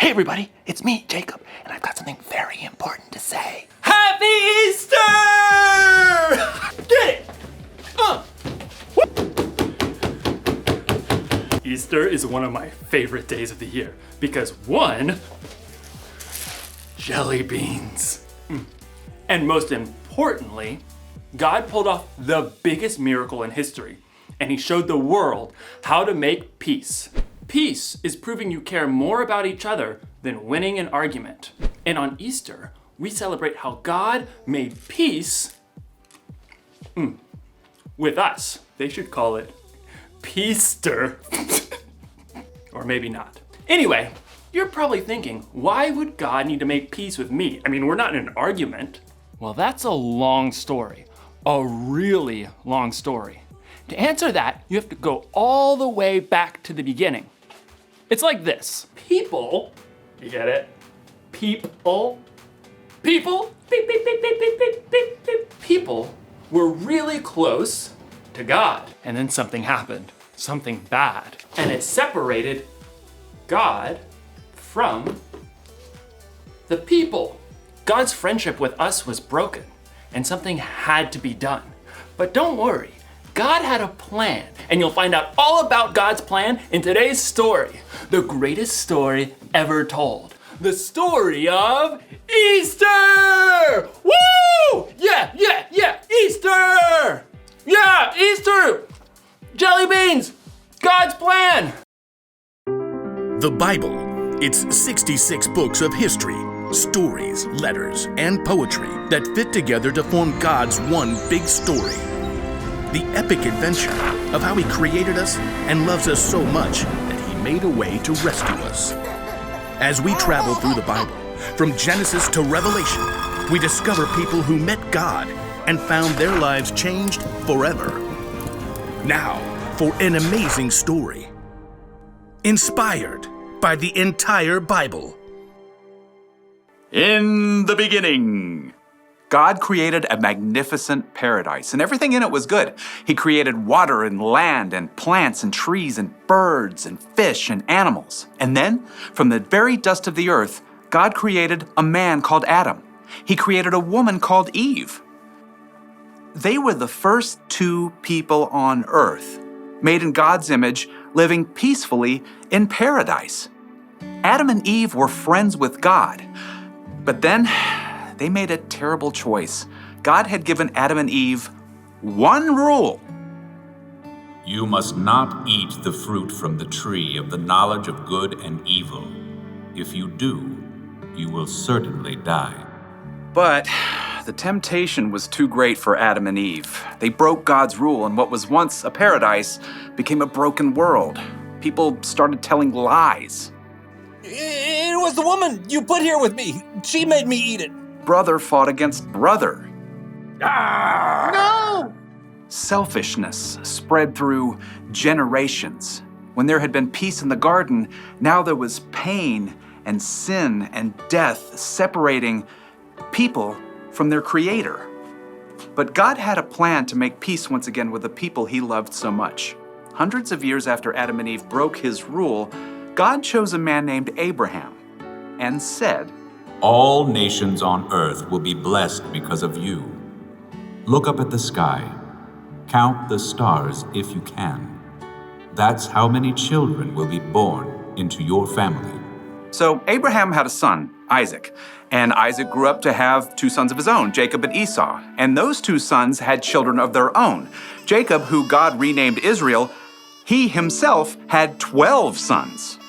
Hey everybody, it's me, Jacob, and I've got something very important to say. Happy Easter! Get it! Easter is one of my favorite days of the year because one, jelly beans. And most importantly, God pulled off the biggest miracle in history, and he showed the world how to make peace. Peace is proving you care more about each other than winning an argument. And on Easter, we celebrate how God made peace with us. They should call it Peaster. Or maybe not. Anyway, you're probably thinking, why would God need to make peace with me? I mean, we're not in an argument. Well, that's a long story. A really long story. To answer that, you have to go all the way back to the beginning. It's like this. People, you get it? People, beep, beep, beep, beep, beep, beep, beep, beep. People were really close to God. And then something happened, something bad. And it separated God from the people. God's friendship with us was broken, and something had to be done. But don't worry, God had a plan, and you'll find out all about God's plan in today's story, the greatest story ever told. The story of Easter! Woo! Yeah, Easter! Yeah, Easter! Jelly beans! God's plan! The Bible. It's 66 books of history, stories, letters, and poetry that fit together to form God's one big story. The epic adventure of how He created us and loves us so much that He made a way to rescue us. As we travel through the Bible, from Genesis to Revelation, we discover people who met God and found their lives changed forever. Now, for an amazing story. Inspired by the entire Bible. In the beginning, God created a magnificent paradise, and everything in it was good. He created water and land and plants and trees and birds and fish and animals. And then, from the very dust of the earth, God created a man called Adam. He created a woman called Eve. They were the first two people on earth, made in God's image, living peacefully in paradise. Adam and Eve were friends with God, but then they made a terrible choice. God had given Adam and Eve one rule. You must not eat the fruit from the tree of the knowledge of good and evil. If you do, you will certainly die. But the temptation was too great for Adam and Eve. They broke God's rule, and what was once a paradise became a broken world. People started telling lies. It was the woman you put here with me. She made me eat it. Brother fought against brother. No! Selfishness spread through generations. When there had been peace in the garden, now there was pain and sin and death separating people from their Creator. But God had a plan to make peace once again with the people He loved so much. Hundreds of years after Adam and Eve broke His rule, God chose a man named Abraham and said, All nations on earth will be blessed because of you. Look up at the sky. Count the stars if you can. That's how many children will be born into your family. So Abraham had a son, Isaac, and Isaac grew up to have two sons of his own, Jacob and Esau. And those two sons had children of their own. Jacob, who God renamed Israel, he himself had 12 sons.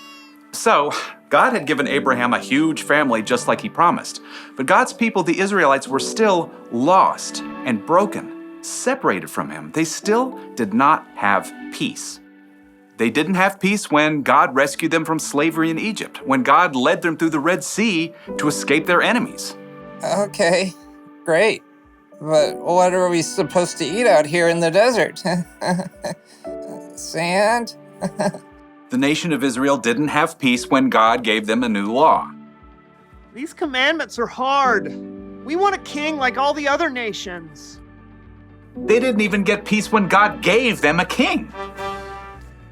So God had given Abraham a huge family just like He promised. But God's people, the Israelites, were still lost and broken, separated from Him. They still did not have peace. They didn't have peace when God rescued them from slavery in Egypt, when God led them through the Red Sea to escape their enemies. Okay, great. But what are we supposed to eat out here in the desert? Sand? The nation of Israel didn't have peace when God gave them a new law. These commandments are hard. We want a king like all the other nations. They didn't even get peace when God gave them a king.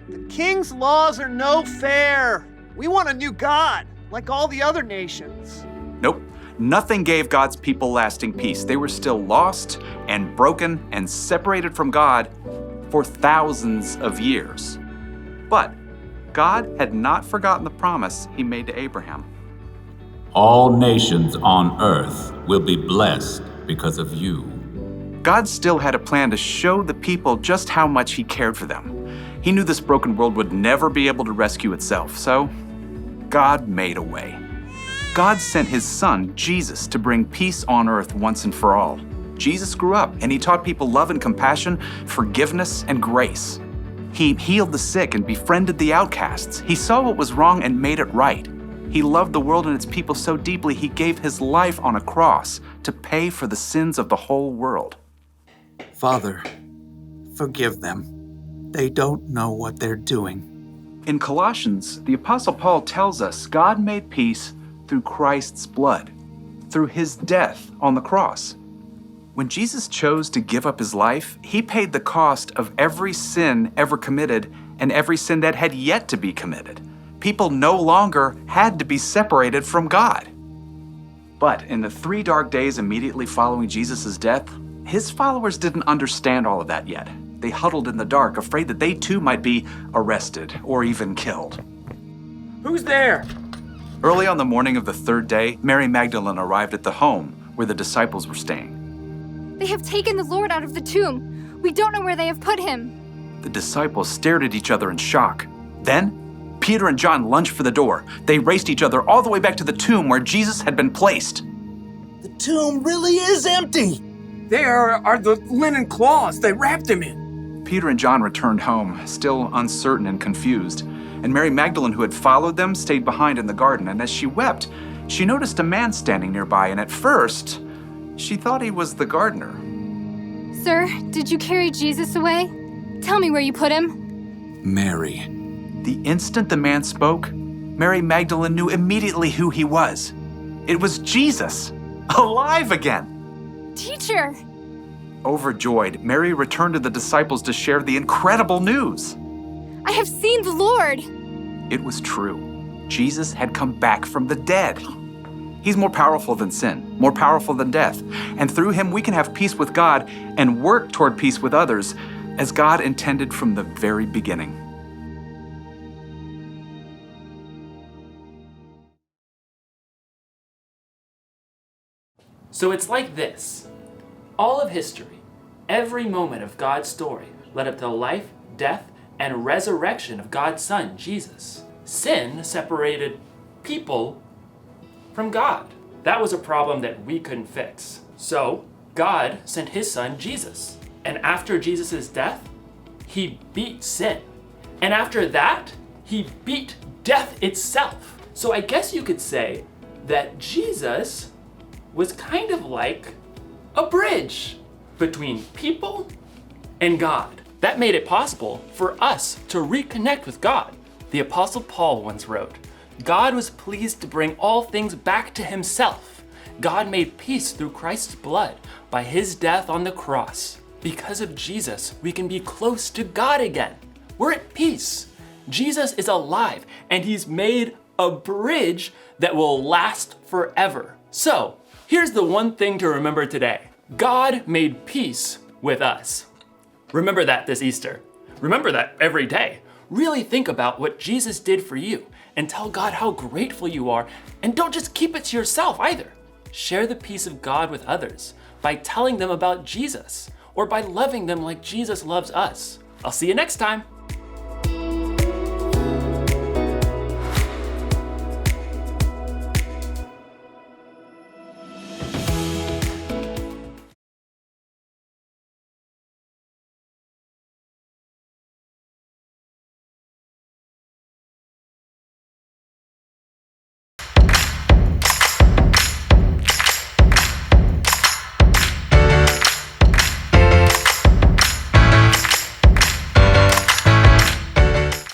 The king's laws are no fair. We want a new God. like all the other nations. Nope. Nothing gave God's people lasting peace. They were still lost and broken and separated from God for thousands of years. But God had not forgotten the promise he made to Abraham. All nations on earth will be blessed because of you. God still had a plan to show the people just how much he cared for them. He knew this broken world would never be able to rescue itself, so God made a way. God sent his son, Jesus, to bring peace on earth once and for all. Jesus grew up and he taught people love and compassion, forgiveness and grace. He healed the sick and befriended the outcasts. He saw what was wrong and made it right. He loved the world and its people so deeply he gave his life on a cross to pay for the sins of the whole world. Father, forgive them. They don't know what they're doing. In Colossians, the Apostle Paul tells us God made peace through Christ's blood, through his death on the cross. When Jesus chose to give up his life, he paid the cost of every sin ever committed and every sin that had yet to be committed. People no longer had to be separated from God. But in the 3 dark days immediately following Jesus' death, his followers didn't understand all of that yet. They huddled in the dark, afraid that they too might be arrested or even killed. Who's there? Early on the morning of the 3rd day, Mary Magdalene arrived at the home where the disciples were staying. They have taken the Lord out of the tomb. We don't know where they have put him. The disciples stared at each other in shock. Then, Peter and John lunged for the door. They raced each other all the way back to the tomb where Jesus had been placed. The tomb really is empty. There are the linen cloths they wrapped him in. Peter and John returned home, still uncertain and confused. And Mary Magdalene, who had followed them, stayed behind in the garden. And as she wept, she noticed a man standing nearby. And at first, she thought he was the gardener. Sir, did you carry Jesus away? Tell me where you put him. Mary. The instant the man spoke, Mary Magdalene knew immediately who he was. It was Jesus, alive again. Teacher! Overjoyed, Mary returned to the disciples to share the incredible news. I have seen the Lord! It was true. Jesus had come back from the dead. He's more powerful than sin, more powerful than death. And through him, we can have peace with God and work toward peace with others as God intended from the very beginning. So it's like this. All of history, every moment of God's story led up to the life, death, and resurrection of God's Son, Jesus. Sin separated people from God. That was a problem that we couldn't fix. So God sent his Son, Jesus. And after Jesus' death, he beat sin. And after that, he beat death itself. So I guess you could say that Jesus was kind of like a bridge between people and God. That made it possible for us to reconnect with God. The Apostle Paul once wrote, God was pleased to bring all things back to himself. God made peace through Christ's blood by his death on the cross. Because of Jesus, we can be close to God again. We're at peace. Jesus is alive and he's made a bridge that will last forever. So, here's the one thing to remember today. God made peace with us. Remember that this Easter. Remember that every day. Really think about what Jesus did for you and tell God how grateful you are. And don't just keep it to yourself either. Share the peace of God with others by telling them about Jesus or by loving them like Jesus loves us. I'll see you next time.